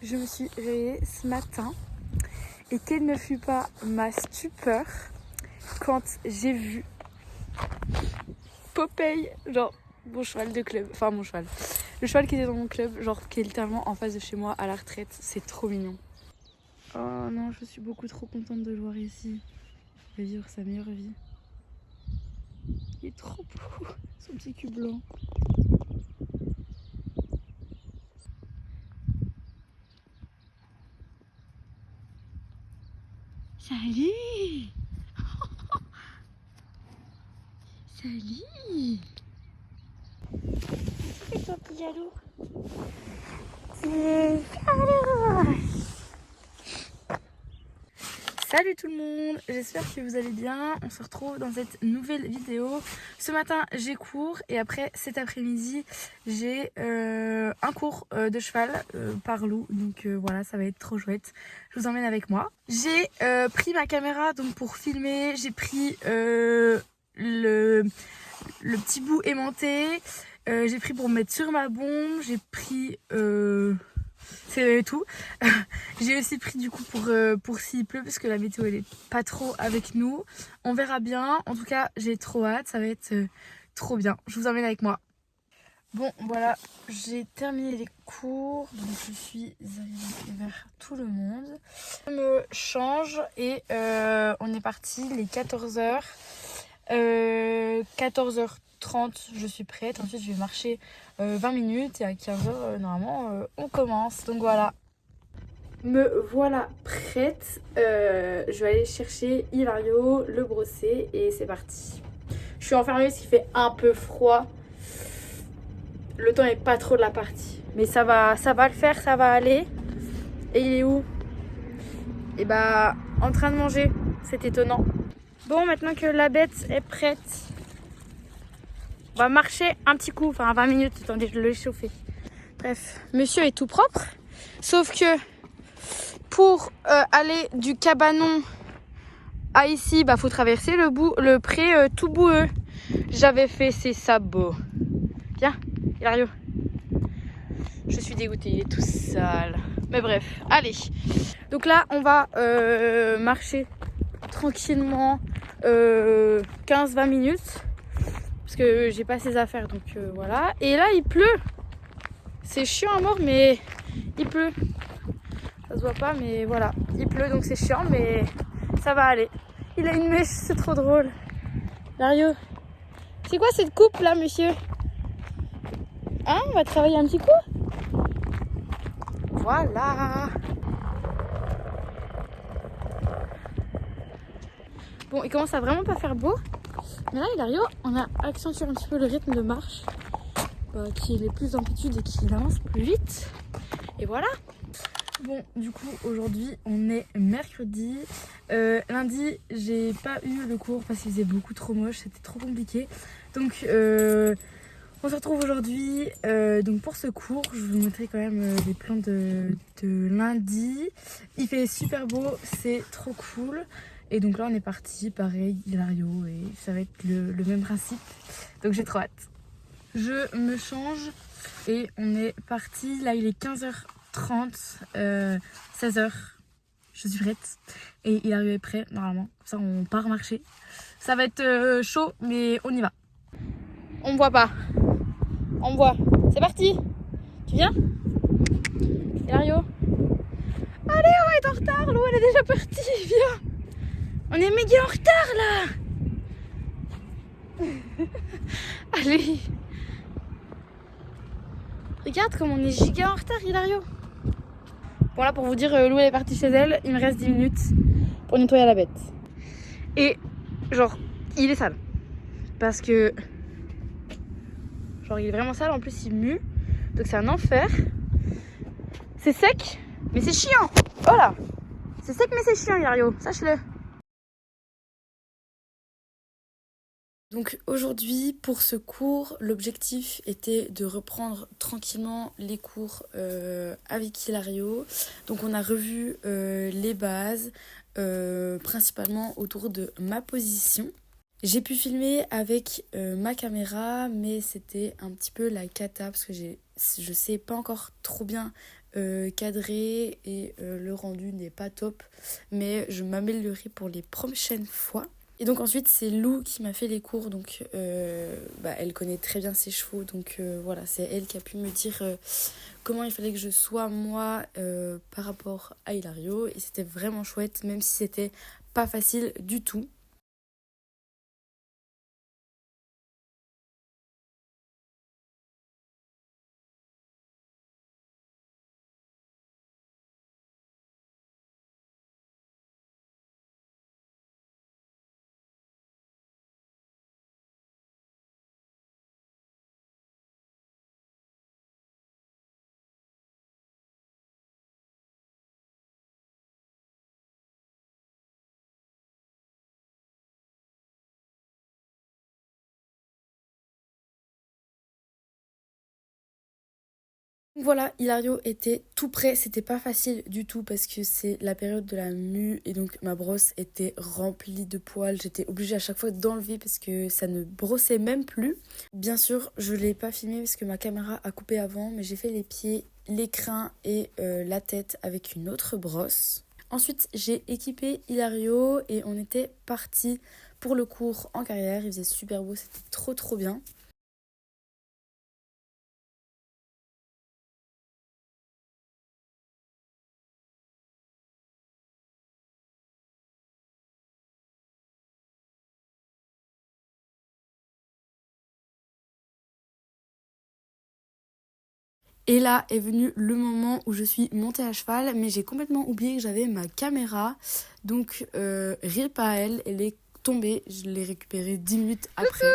je me suis réveillée ce matin et quelle ne fut pas ma stupeur quand j'ai vu Popeye, genre mon cheval de club, enfin mon cheval, le cheval qui était dans mon club, genre qui est littéralement en face de chez moi à la retraite, c'est trop mignon. Oh non, je suis beaucoup trop contente de le voir ici, il va vivre sa meilleure vie. Il est trop beau, son petit cul blanc. Salut. Salut. C'est toi petit jaloux. Salut tout le monde, j'espère que vous allez bien. On se retrouve dans cette nouvelle vidéo. Ce matin j'ai cours et après cet après-midi j'ai un cours de cheval par Lou. Donc voilà, ça va être trop chouette. Je vous emmène avec moi. J'ai pris ma caméra donc pour filmer. J'ai pris le petit bout aimanté. J'ai pris pour me mettre sur ma bombe. J'ai pris... c'est tout. J'ai aussi pris du coup pour s'il pleut parce que la météo elle est pas trop avec nous. On verra bien. En tout cas, j'ai trop hâte. Ça va être trop bien. Je vous emmène avec moi. Bon, voilà. J'ai terminé les cours. Donc je suis arrivée vers tout le monde. Je me change et on est parti les 14h. 14h30 je suis prête, ensuite je vais marcher 20 minutes et à 15h normalement on commence, donc voilà. Me voilà prête, je vais aller chercher Hilario, le brosser et c'est parti. Je suis enfermée parce qu'il fait un peu froid, le temps est pas trop de la partie, mais ça va le faire, ça va aller. Et il est où? Et bah en train de manger, c'est étonnant. Bon, maintenant que la bête est prête, on va marcher un petit coup, enfin 20 minutes, attendez, je le chauffer. Bref, monsieur est tout propre, sauf que pour aller du cabanon à ici, bah faut traverser le pré tout boueux. J'avais fait ses sabots. Viens, Hilario. Je suis dégoûtée, il est tout sale. Mais bref, allez. Donc là, on va marcher tranquillement 15-20 minutes. Parce que j'ai pas ses affaires, donc voilà. Et là, il pleut. C'est chiant à mort, mais il pleut. Ça se voit pas, mais voilà. Il pleut, donc c'est chiant, mais ça va aller. Il a une mèche, c'est trop drôle. Mario, c'est quoi cette coupe là, monsieur? Hein, on va travailler un petit coup? Voilà. Bon, il commence à vraiment pas faire beau. Mais là, Hilario, on a accentué un petit peu le rythme de marche. Qu'il ait plus d'amplitude et qu'il avance plus vite. Et voilà. Bon, du coup, aujourd'hui, on est mercredi. Lundi, j'ai pas eu le cours parce qu'il faisait beaucoup trop moche, c'était trop compliqué. Donc, on se retrouve aujourd'hui. Donc, pour ce cours, je vous montrer quand même les plans de lundi. Il fait super beau, c'est trop cool. Et donc là, on est parti, pareil, Hilario, et ça va être le même principe. Donc, j'ai trop hâte. Je me change et on est parti. Là, il est 15h30, 16h. Je suis prête et il est prêt normalement. Comme ça, on part marcher. Ça va être chaud, mais on y va. On me voit pas. On me voit. C'est parti. Tu viens, Hilario? Allez, on va être en retard. L'eau, elle est déjà partie. Viens. On est méga en retard là. Allez. Regarde comme on est giga en retard, Hilario. Bon, là, pour vous dire, Lou elle est partie chez elle. Il me reste 10 minutes pour nettoyer la bête. Et, genre, il est sale. Parce que, genre, il est vraiment sale. En plus, il mue. Donc, c'est un enfer. C'est sec, mais c'est chiant. Voilà. C'est sec, mais c'est chiant, Hilario. Sache-le. Donc aujourd'hui, pour ce cours, l'objectif était de reprendre tranquillement les cours avec Hilario. Donc on a revu les bases, principalement autour de ma position. J'ai pu filmer avec ma caméra, mais c'était un petit peu la cata parce que je sais pas encore trop bien cadrer et le rendu n'est pas top, mais je m'améliorerai pour les prochaines fois. Et donc ensuite c'est Lou qui m'a fait les cours, donc elle connaît très bien ses chevaux, donc voilà, c'est elle qui a pu me dire comment il fallait que je sois moi par rapport à Hilario, et c'était vraiment chouette, même si c'était pas facile du tout. Voilà, Hilario était tout prêt, c'était pas facile du tout parce que c'est la période de la mue et donc ma brosse était remplie de poils. J'étais obligée à chaque fois d'enlever parce que ça ne brossait même plus. Bien sûr, je l'ai pas filmé parce que ma caméra a coupé avant, mais j'ai fait les pieds, les crins et la tête avec une autre brosse. Ensuite, j'ai équipé Hilario et on était parti pour le cours en carrière. Il faisait super beau, c'était trop bien. Et là est venu le moment où je suis montée à cheval, mais j'ai complètement oublié que j'avais ma caméra. Donc, rip à elle, elle est tombée. Je l'ai récupérée 10 minutes après.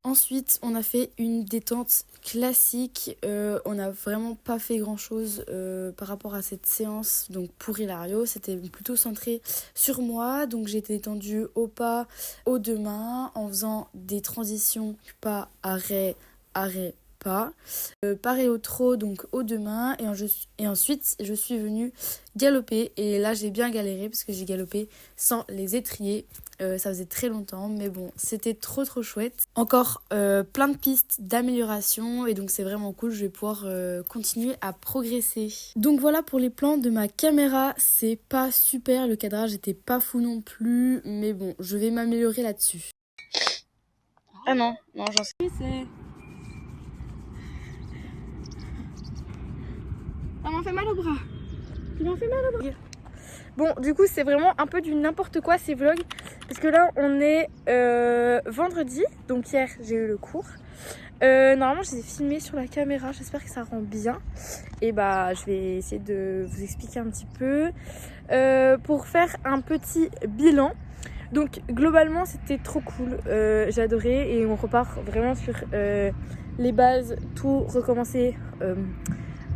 Ensuite, on a fait une détente classique. On n'a vraiment pas fait grand-chose par rapport à cette séance. Donc, pour Hilario, c'était plutôt centré sur moi. Donc, j'ai été détendue au pas, aux deux mains, en faisant des transitions pas, arrêt, arrêt, pas. Pareil au trot, donc aux deux mains. Et ensuite, je suis venue galoper. Et là, j'ai bien galéré parce que j'ai galopé sans les étriers. Ça faisait très longtemps, mais bon, c'était trop chouette. Encore plein de pistes d'amélioration et donc c'est vraiment cool, je vais pouvoir continuer à progresser. Donc voilà pour les plans de ma caméra, c'est pas super, le cadrage était pas fou non plus, mais bon, je vais m'améliorer là-dessus. Ah non, j'en sais. Ça m'en fait mal au bras. Ça m'en fait mal au bras. Bon, du coup, c'est vraiment un peu du n'importe quoi ces vlogs. Parce que là, on est vendredi. Donc hier, j'ai eu le cours. Normalement, je les ai filmés sur la caméra. J'espère que ça rend bien. Et bah, je vais essayer de vous expliquer un petit peu. Pour faire un petit bilan. Donc, globalement, c'était trop cool. J'ai adoré. Et on repart vraiment sur les bases. Tout recommencer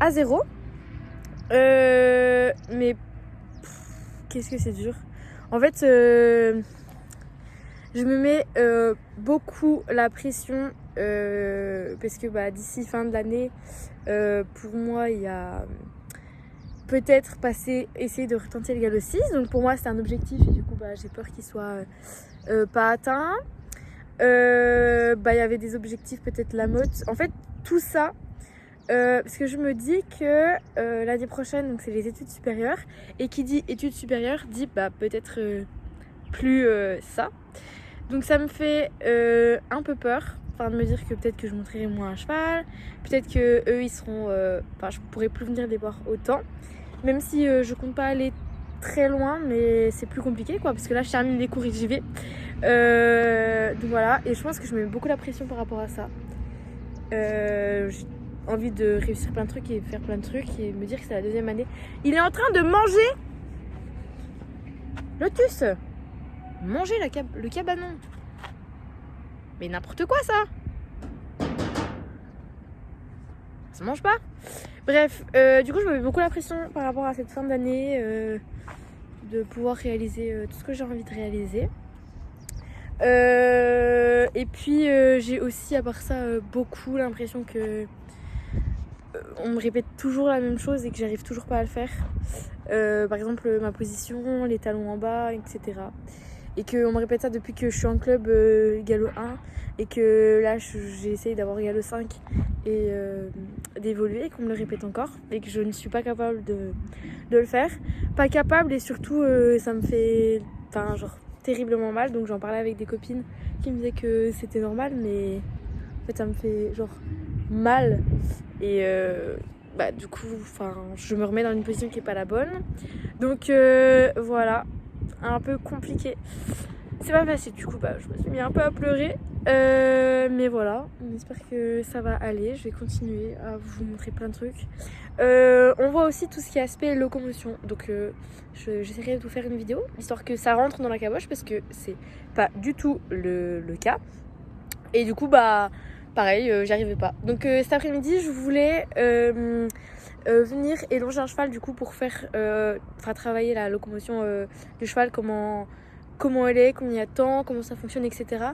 à zéro. Mais qu'est-ce que c'est dur. En fait, je me mets beaucoup la pression parce que d'ici fin de l'année, pour moi, il y a peut-être essayer de retenter le galop 6. Donc pour moi, c'est un objectif et du coup, j'ai peur qu'il soit pas atteint. Il y avait des objectifs, peut-être la motte. En fait, tout ça, parce que je me dis que l'année prochaine, donc c'est les études supérieures. Et qui dit études supérieures dit peut-être plus ça. Donc ça me fait un peu peur. Enfin, de me dire que peut-être que je monterai moins à cheval. Peut-être que eux ils seront. Je pourrai plus venir les voir autant. Même si je compte pas aller très loin, mais c'est plus compliqué quoi. Parce que là, je termine les cours et j'y vais. Donc voilà. Et je pense que je me mets beaucoup la pression par rapport à ça. J'ai envie de réussir plein de trucs et faire plein de trucs et me dire que c'est la deuxième année. Il est en train de manger Lotus. Manger le cabanon. Mais n'importe quoi ça. Ça mange pas. Bref, du coup je me mets beaucoup la pression par rapport à cette fin d'année de pouvoir réaliser tout ce que j'ai envie de réaliser. Et puis j'ai aussi à part ça beaucoup l'impression que on me répète toujours la même chose et que j'arrive toujours pas à le faire. Par exemple ma position, les talons en bas, etc. et qu'on me répète ça depuis que je suis en club Gallo 1 et que là j'ai essayé d'avoir Gallo 5 et d'évoluer et qu'on me le répète encore et que je ne suis pas capable de le faire. Pas capable et surtout ça me fait genre terriblement mal, donc j'en parlais avec des copines qui me disaient que c'était normal, mais en fait ça me fait genre mal et du coup je me remets dans une position qui est pas la bonne, donc voilà, un peu compliqué, c'est pas facile. Du coup je me suis mis un peu à pleurer, mais voilà, on espère que ça va aller. Je vais continuer à vous montrer plein de trucs. On voit aussi tout ce qui est aspect locomotion, donc j'essaierai de vous faire une vidéo histoire que ça rentre dans la caboche parce que c'est pas du tout le cas, et du coup pareil, j'y arrivais pas. Donc cet après-midi je voulais venir et longer un cheval du coup pour faire travailler la locomotion du cheval, comment elle est, combien il y a de temps, comment ça fonctionne, etc.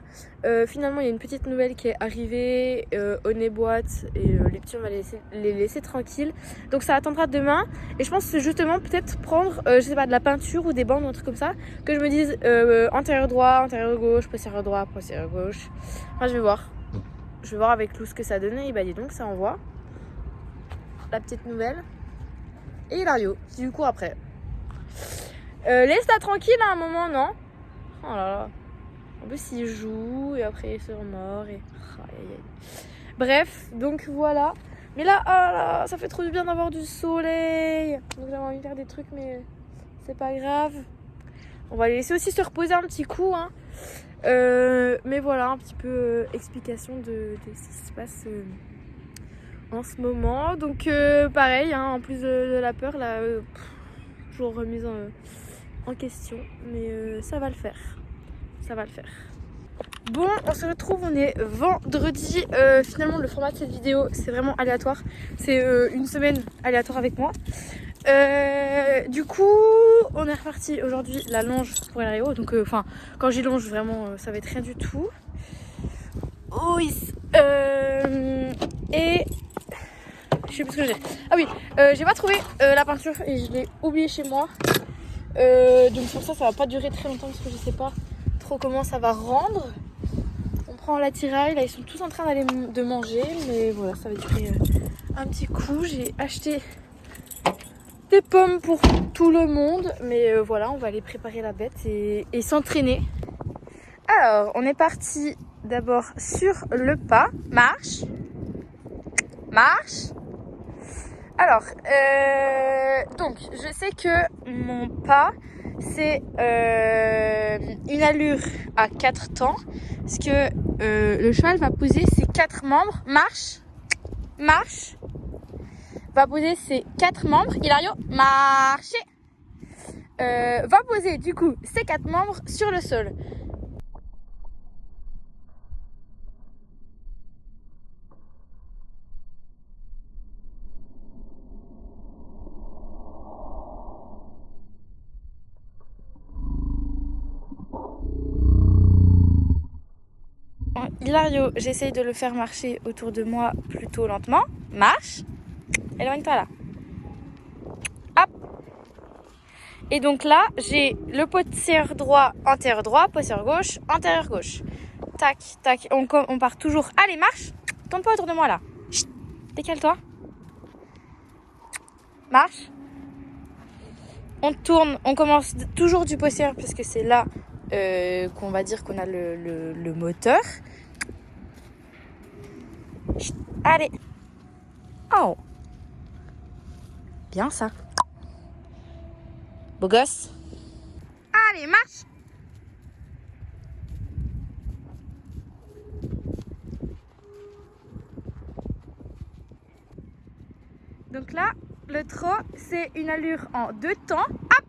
Finalement il y a une petite nouvelle qui est arrivée, au nez boîte, et les petits on va les laisser tranquilles, donc ça attendra demain. Et je pense justement peut-être prendre je sais pas, de la peinture ou des bandes ou un truc comme ça, que je me dise antérieur droit, antérieur gauche, postérieur droit, postérieur gauche. Enfin je vais voir avec Lou ce que ça donne. Et bah dis donc ça envoie la petite nouvelle. Et Hilario qui du coup après laisse-la tranquille à un moment, non? Oh là là. En plus il joue et après il se remord et bref, donc voilà. Mais là, oh là, ça fait trop du bien d'avoir du soleil, donc j'avais envie de faire des trucs, mais c'est pas grave, on va les laisser aussi se reposer un petit coup, hein. Mais voilà, un petit peu explication de ce qui se passe en ce moment. Donc pareil, hein, en plus de la peur là, toujours remise en question, mais ça va le faire, ça va le faire. Bon, on se retrouve, on est vendredi. Finalement le format de cette vidéo c'est vraiment aléatoire, c'est une semaine aléatoire avec moi. Du coup on est reparti aujourd'hui la longe pour Hilario, donc quand j'y longe vraiment ça va être rien du tout. Oui. Et je sais plus ce que j'ai. Ah oui, j'ai pas trouvé la peinture et je l'ai oubliée chez moi, donc pour ça va pas durer très longtemps parce que je sais pas trop comment ça va rendre. On prend l'attirail, là ils sont tous en train de manger, mais voilà, ça va durer un petit coup. J'ai acheté des pommes pour tout le monde, mais voilà, on va aller préparer la bête et s'entraîner. Alors on est parti d'abord sur le pas, marche. Alors donc je sais que mon pas c'est une allure à 4 temps, parce que le cheval va poser ses 4 membres, marche, va poser ses 4 membres, Hilario, marcher, va poser du coup ses 4 membres sur le sol. Hilario, j'essaye de le faire marcher autour de moi plutôt lentement. Marche. Éloigne-toi là. Hop. Et donc là, j'ai le postérieur droit, antérieur droit, postérieur gauche, antérieur gauche. Tac, tac. On part toujours. Allez, marche. Tourne pas autour de moi là. Chut. Décale-toi. Marche. On tourne. On commence toujours du postérieur parce que c'est là qu'on va dire qu'on a le moteur. Chut. Allez. Oh. Bien ça. Beau gosse. Allez, marche. Donc là, le trot, c'est une allure en 2 temps, hop,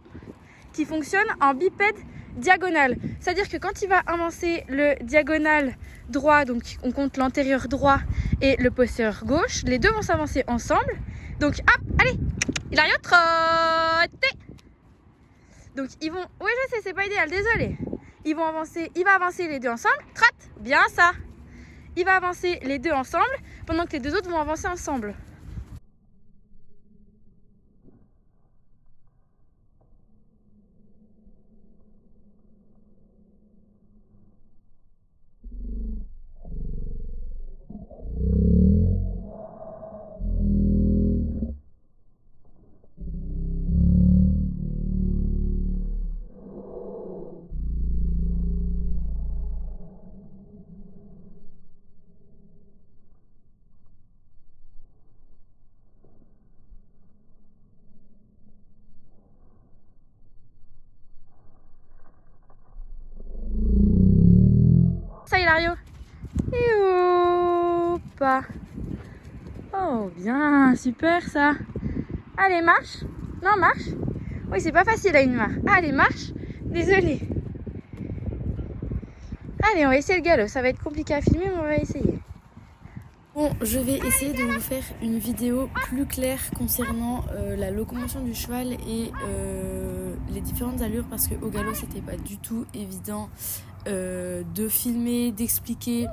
qui fonctionne en bipède diagonal. C'est-à-dire que quand il va avancer le diagonal droit, donc on compte l'antérieur droit et le postérieur gauche, les deux vont s'avancer ensemble. Donc hop, allez, Hilario, trotter. Donc ils vont, oui je sais, c'est pas idéal, désolé. Ils vont avancer, il va avancer les deux ensemble, trotte, bien ça. Il va avancer les deux ensemble, pendant que les deux autres vont avancer ensemble. Mario. Et hop. Oh, bien, super ça. Allez, marche. Non, marche. Oui, c'est pas facile à une main. Allez, marche. Désolée. Allez, on va essayer le galop. Ça va être compliqué à filmer, mais on va essayer. Bon, je vais essayer de vous faire une vidéo plus claire concernant la locomotion du cheval et les différentes allures, parce qu'au galop c'était pas du tout évident de filmer, d'expliquer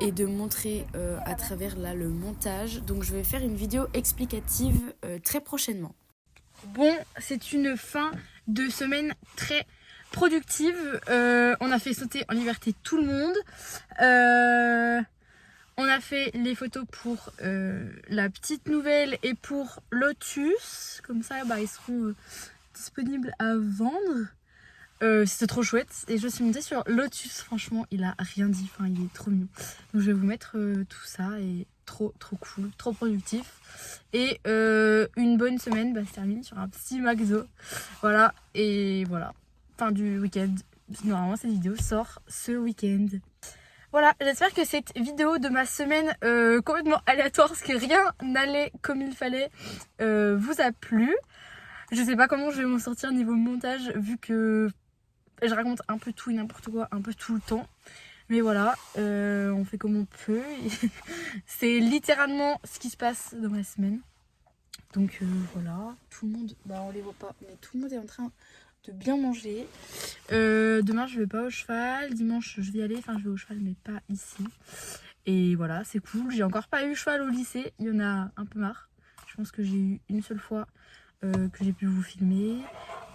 et de montrer à travers là le montage. Donc je vais faire une vidéo explicative très prochainement. Bon, c'est une fin de semaine très productive. On a fait sauter en liberté tout le monde. On a fait les photos pour la petite nouvelle et pour Lotus. Comme ça, bah, ils seront disponibles à vendre. C'était trop chouette. Et je me suis montée sur Lotus. Franchement, il a rien dit. Enfin, il est trop mignon. Donc, je vais vous mettre tout ça. Et trop cool, trop productif. Et une bonne semaine se termine sur un petit McDo. Voilà. Et voilà. Fin du week-end. Normalement, cette vidéo sort ce week-end. Voilà, j'espère que cette vidéo de ma semaine complètement aléatoire, parce que rien n'allait comme il fallait, vous a plu. Je sais pas comment je vais m'en sortir niveau montage, vu que je raconte un peu tout et n'importe quoi, un peu tout le temps. Mais voilà, on fait comme on peut. C'est littéralement ce qui se passe dans ma semaine. Donc voilà, tout le monde, bah on les voit pas, mais tout le monde est en train de bien manger. Demain je vais pas au cheval, dimanche je vais y aller, enfin je vais au cheval mais pas ici. Et voilà, c'est cool. J'ai encore pas eu cheval au lycée, il y en a un peu marre. Je pense que j'ai eu une seule fois que j'ai pu vous filmer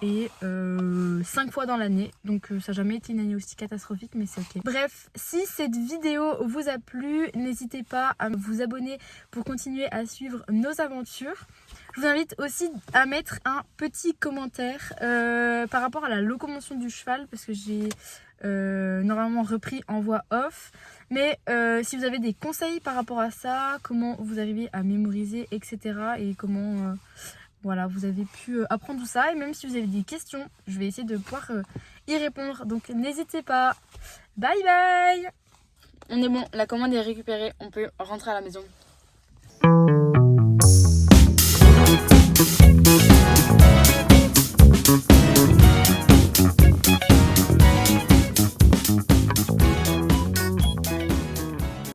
et 5 fois dans l'année, donc ça n'a jamais été une année aussi catastrophique, mais c'est ok. Bref, si cette vidéo vous a plu, n'hésitez pas à vous abonner pour continuer à suivre nos aventures. Je vous invite aussi à mettre un petit commentaire par rapport à la locomotion du cheval, parce que j'ai normalement repris en voix off. Mais si vous avez des conseils par rapport à ça, comment vous arrivez à mémoriser, etc. et comment voilà, vous avez pu apprendre tout ça. Et même si vous avez des questions, je vais essayer de pouvoir y répondre. Donc n'hésitez pas. Bye bye. On est bon, la commande est récupérée, on peut rentrer à la maison.